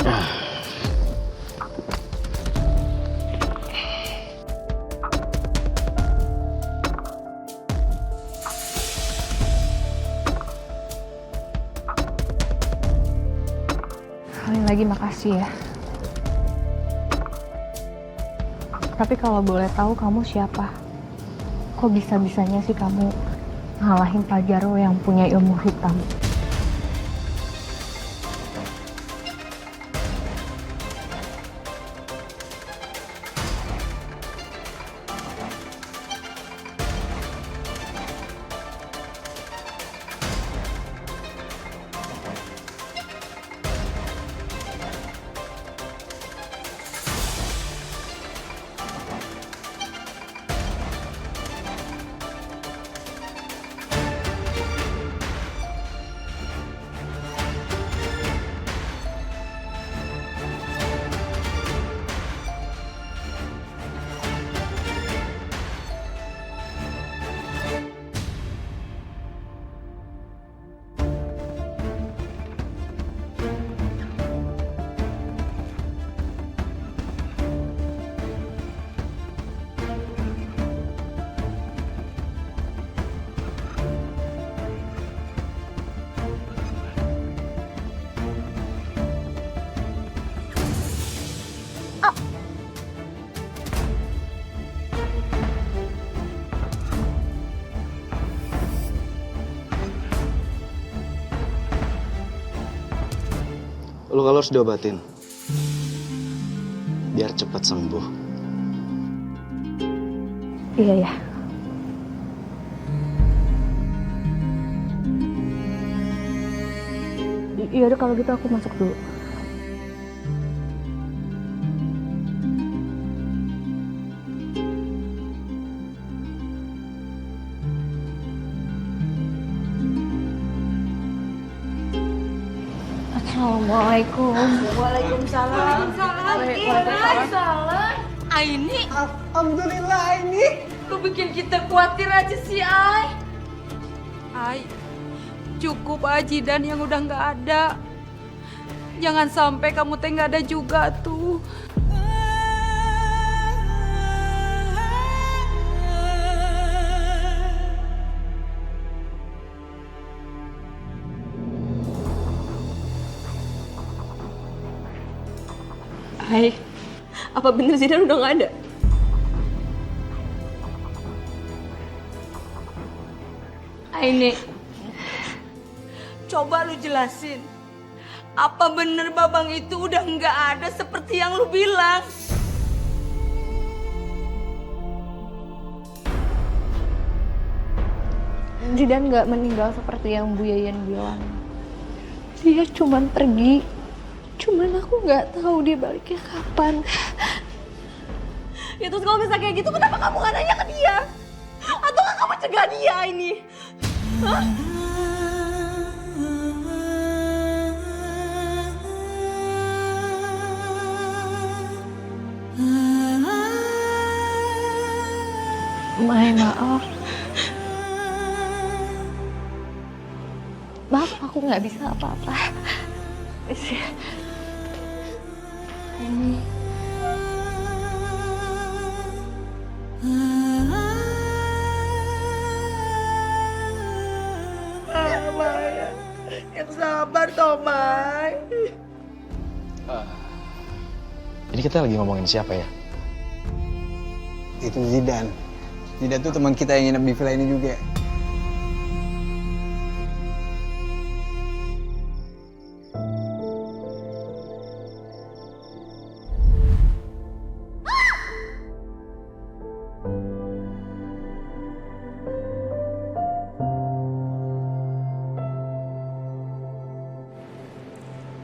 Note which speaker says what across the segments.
Speaker 1: Sekali lagi makasih ya. Tapi kalau boleh tahu kamu siapa? Kok bisa-bisanya sih kamu ngalahin Pak Jarwo yang punya ilmu hitam?
Speaker 2: Luka lo harus diobatin biar cepat sembuh.
Speaker 1: Iya ya. Iya udah kalau gitu aku masuk dulu. Assalamualaikum.
Speaker 3: Waalaikumsalam.
Speaker 1: Waalaikumsalam.
Speaker 3: Aini,
Speaker 4: Alhamdulillah ini.
Speaker 3: lu bikin kita khawatir aja sih, Ai. Ai, cukup Aji dan yang udah nggak ada. Jangan sampai kamu teh nggak ada juga tuh.
Speaker 5: Hai, apa bener Zidan udah gak ada?
Speaker 3: Aini, coba lu jelasin. Apa bener Babang itu udah nggak ada seperti yang lu bilang?
Speaker 1: Zidan nggak meninggal seperti yang Bu Yayan bilang. Dia cuman pergi. Cuman aku nggak tahu dia baliknya kapan.
Speaker 3: Ya terus kalau misalnya kayak gitu, kenapa kamu nggak nanya ke dia? Atau nggak kamu cegah dia ini? Hah?
Speaker 1: Mai, maaf. Maaf, aku nggak bisa apa-apa. Ini.
Speaker 3: Maya, yang sabar toh, Mai.
Speaker 2: Ini kita lagi ngomongin siapa ya?
Speaker 4: Itu Zidan. Zidan tuh teman kita yang nginep di villa ini juga.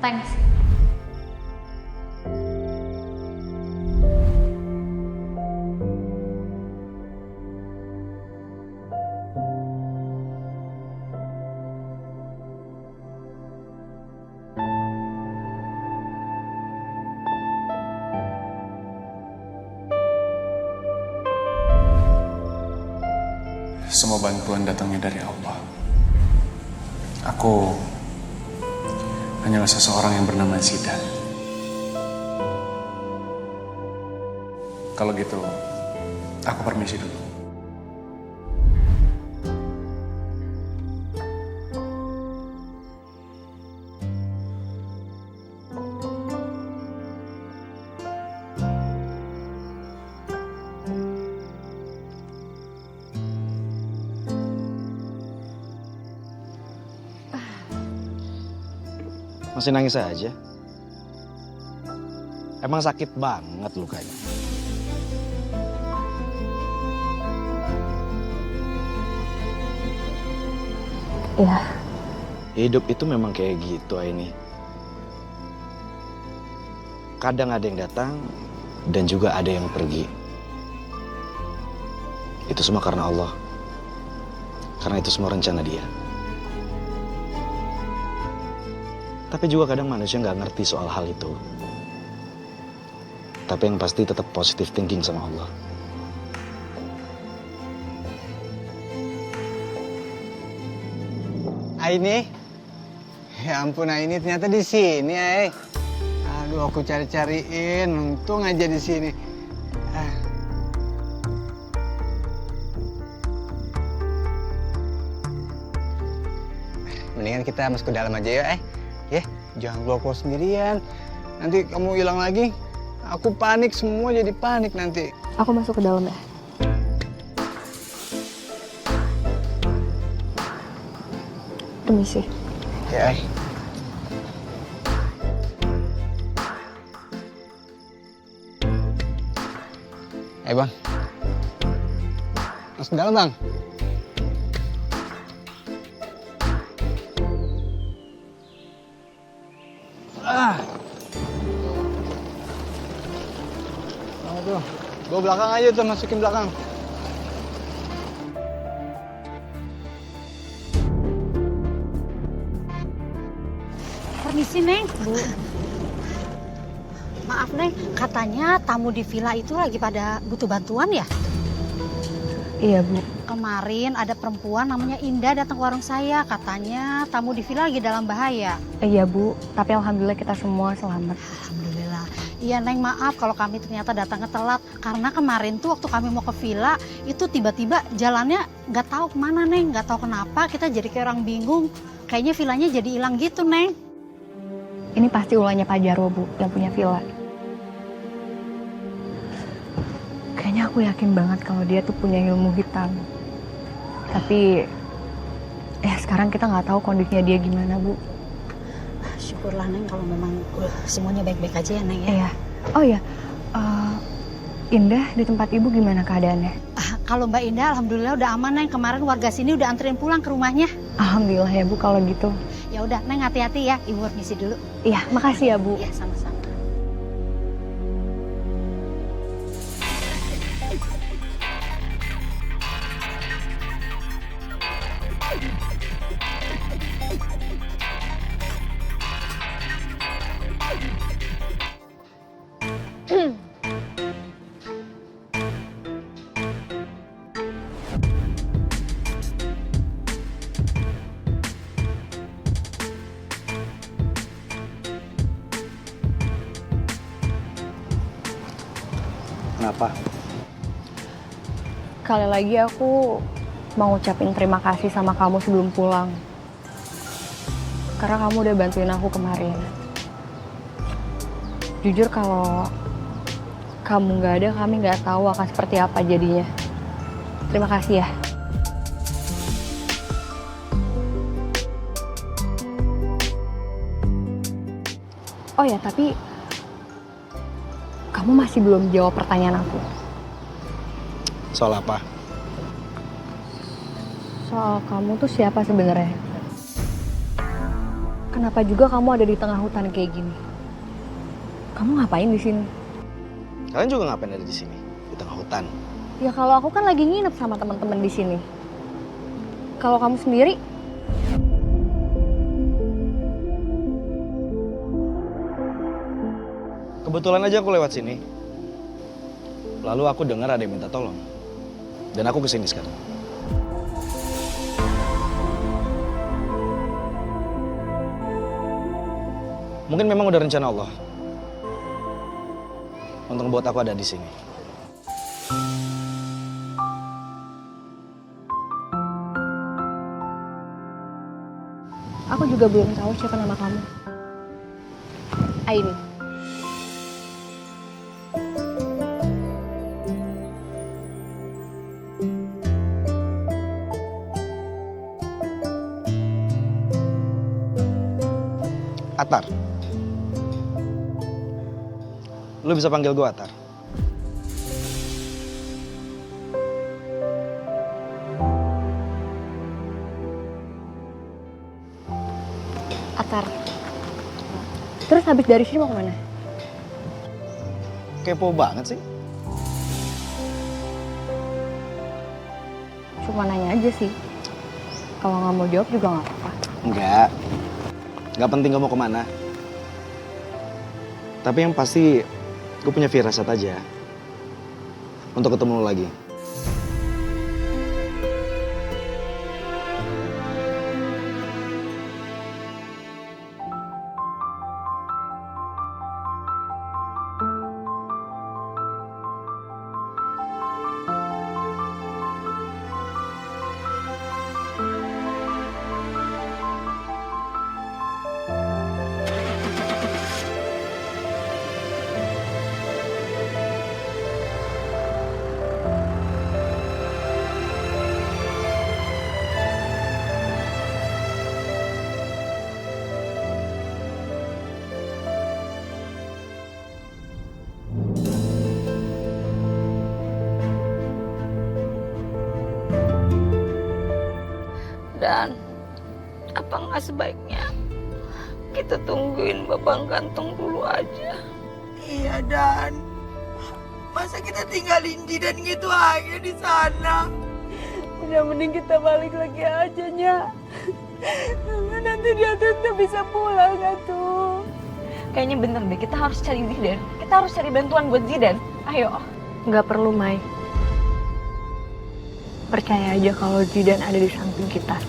Speaker 1: Thanks.
Speaker 6: Semua bantuan datangnya dari Allah. Aku hanyalah seseorang yang bernama Zidan. Kalau gitu, aku permisi dulu.
Speaker 2: Masih nangis aja? Emang sakit banget lukanya?
Speaker 1: Ya,
Speaker 2: Hidup itu memang kayak gitu, Aini. Kadang ada yang datang dan juga ada yang pergi. Itu semua karena Allah. Karena itu semua rencana Dia. Tapi juga kadang manusia nggak ngerti soal hal itu. Tapi yang pasti tetap positive thinking sama Allah.
Speaker 4: Aini, ya ampun Aini ternyata di sini, Ai. Aduh, aku cari-cariin, untung aja di sini. Ah. Mendingan kita masuk ke dalam aja ya, Ya, jangan keluar sendirian. Nanti kamu hilang lagi, aku panik, semua jadi panik nanti.
Speaker 1: aku masuk ke dalam ya. Permisi.
Speaker 4: Ya, Bang. Masuk ke dalam, Bang. Aduh, gue belakang aja tuh, masukin belakang.
Speaker 7: Permisi, Neng. Bu. Maaf, Neng. Katanya tamu di villa itu lagi pada butuh bantuan ya?
Speaker 1: Iya, Bu.
Speaker 7: Kemarin ada perempuan namanya Indah datang ke warung saya. Katanya tamu di villa lagi dalam bahaya.
Speaker 1: Iya, Bu. Tapi alhamdulillah kita semua selamat.
Speaker 7: Alhamdulillah. Iya, Neng, maaf kalau kami ternyata datangnya telat. Karena kemarin tuh waktu kami mau ke villa, itu tiba-tiba jalannya nggak tahu kemana, Neng. Nggak tahu kenapa, kita jadi kayak orang bingung. Kayaknya villanya jadi hilang gitu, Neng.
Speaker 1: Ini pasti ulahnya Pak Jarwo, Bu, yang punya villa. Kayaknya aku yakin banget kalau dia tuh punya ilmu hitam. Tapi ya sekarang kita nggak tahu kondisinya dia gimana, Bu.
Speaker 7: Syukurlah, Neng, kalau memang semuanya baik-baik aja ya, Neng ya.
Speaker 1: Iya. Oh iya, Indah di tempat Ibu gimana keadaannya?
Speaker 7: Kalau Mbak Indah, alhamdulillah udah aman, Neng. Kemarin warga sini udah anterin pulang ke rumahnya.
Speaker 1: Alhamdulillah ya, Bu, kalau gitu.
Speaker 7: Ya udah, Neng, hati-hati ya. Ibu permisi dulu.
Speaker 1: Iya, makasih ya, Bu.
Speaker 7: Ya, sama-sama.
Speaker 2: Kenapa?
Speaker 1: Sekali lagi aku mau ngucapin terima kasih sama kamu sebelum pulang. Karena kamu udah bantuin aku kemarin. Jujur kalau kamu nggak ada, kami nggak tahu akan seperti apa jadinya. Terima kasih ya. Oh ya, tapi kamu masih belum jawab pertanyaan aku.
Speaker 2: Soal apa?
Speaker 1: Soal kamu tuh siapa sebenarnya? Kenapa juga kamu ada di tengah hutan kayak gini? Kamu ngapain di sini?
Speaker 2: Kalian juga ngapain ada di sini? Di tengah hutan.
Speaker 1: Ya kalau aku kan lagi nginep sama teman-teman di sini. Kalau kamu sendiri?
Speaker 2: Kebetulan aja aku lewat sini. Lalu aku dengar ada yang minta tolong. Dan aku kesini sekarang. Mungkin memang udah rencana Allah untuk membuat aku ada di sini.
Speaker 1: aku juga belum tahu siapa nama kamu. Aini.
Speaker 2: Atar. Lu bisa panggil gue Atar.
Speaker 1: Atar. Terus habis dari sini mau kemana?
Speaker 2: Kepo banget sih.
Speaker 1: Cuma nanya aja sih. Kalau nggak mau jawab juga nggak apa-apa.
Speaker 2: Nggak penting gue mau kemana. Tapi yang pasti gue punya firasat aja untuk ketemu lo lagi.
Speaker 3: Dan apa nggak sebaiknya kita tungguin babang gantung dulu aja?
Speaker 8: Iya Dan, masa kita tinggalin Jidan gitu aja di sana? Udah mending kita balik lagi aja Nya. Nanti dia tuh bisa pulang gak tuh?
Speaker 5: Kayaknya bener deh, kita harus cari Zidan. Kita harus cari bantuan buat Zidan. Ayo.
Speaker 1: Nggak perlu, Mai. Percaya aja kalau Zidan ada di samping kita.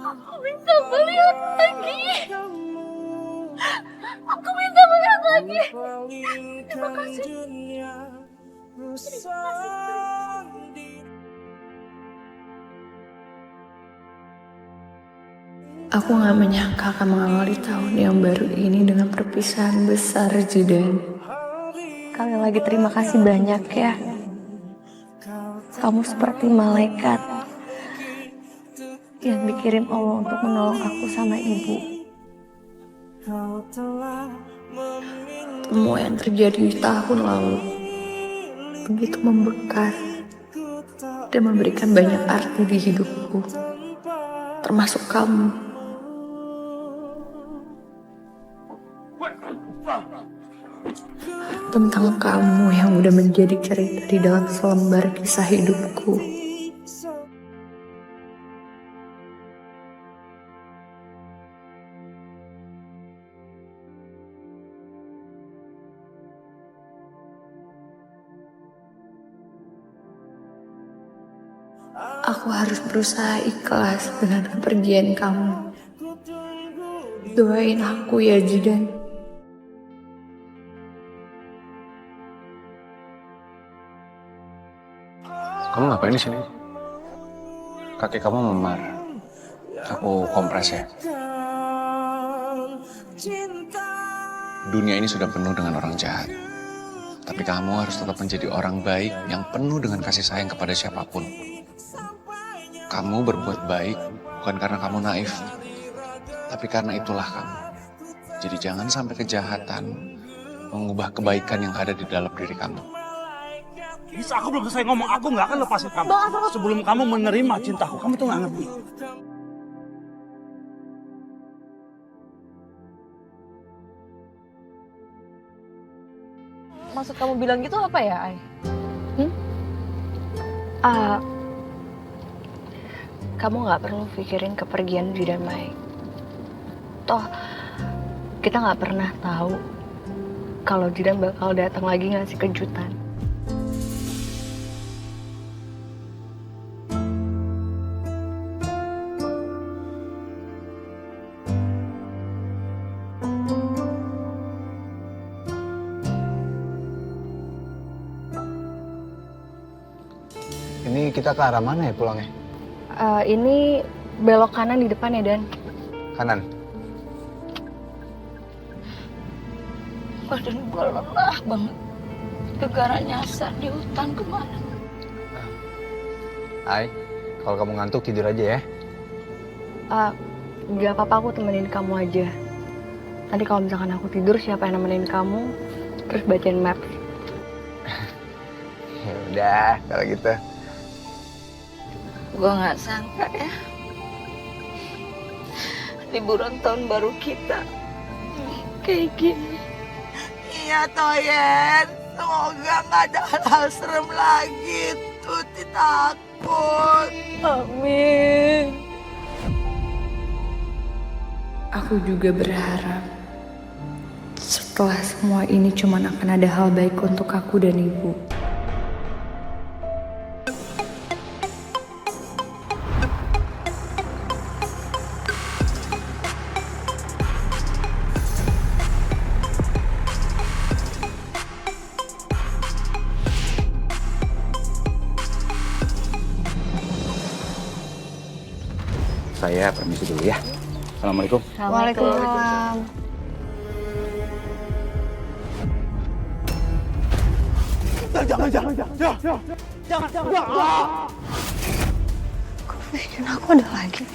Speaker 3: Aku bisa melihat lagi. Aku bisa melihat lagi. Terima kasih.
Speaker 9: Aku gak menyangka akan mengawali tahun yang baru ini dengan perpisahan besar, Zidan.
Speaker 1: Sekali lagi terima kasih banyak ya. Kamu seperti malaikat yang dikirim Allah untuk menolong aku sama ibu.
Speaker 9: Semua yang terjadi di tahun lalu begitu membekas dan memberikan banyak arti di hidupku, termasuk kamu. Tentang kamu yang udah menjadi cerita di dalam selembar kisah hidupku. Aku harus berusaha ikhlas dengan kepergian kamu. Doain aku ya, Zidan.
Speaker 6: Kamu ngapain di sini? Kaki kamu memar. Aku kompres ya. Dunia ini sudah penuh dengan orang jahat. Tapi kamu harus tetap menjadi orang baik yang penuh dengan kasih sayang kepada siapapun. Kamu berbuat baik bukan karena kamu naif, tapi karena itulah kamu. Jadi jangan sampai kejahatan mengubah kebaikan yang ada di dalam diri kamu.
Speaker 10: Bisa aku belum selesai ngomong, aku nggak akan lepasin kamu. Sebelum kamu menerima cintaku, kamu tuh nggak ngerti.
Speaker 5: Maksud kamu bilang gitu apa ya, Ay?
Speaker 1: Kamu nggak perlu pikirin kepergian Zidan, Mai. Toh, kita nggak pernah tahu kalau Jidan bakal datang lagi ngasih kejutan.
Speaker 4: Ini kita ke arah mana ya pulangnya?
Speaker 1: Ini belok kanan di depan ya, Dan.
Speaker 4: Kanan.
Speaker 5: Badan gue lelah banget. Gegara nyasar di hutan kemana.
Speaker 4: Hai, kalau kamu ngantuk tidur aja ya.
Speaker 1: Gak apa-apa, aku temenin kamu aja. Nanti kalau misalkan aku tidur, siapa yang nemenin kamu? Terus bacain map.
Speaker 4: Ya udah, kalau gitu.
Speaker 5: Gue gak sangka ya. Liburan tahun baru kita kayak gini.
Speaker 8: Iya Toyen, semoga nggak ada hal-hal serem lagi. Tuti takut.
Speaker 5: Amin.
Speaker 9: Aku juga berharap setelah semua ini cuman akan ada hal baik untuk aku dan ibu.
Speaker 2: Saya permisi dulu ya. Assalamualaikum.
Speaker 1: Waalaikumsalam.
Speaker 10: Jangan.
Speaker 1: Kok vision aku ada lagi?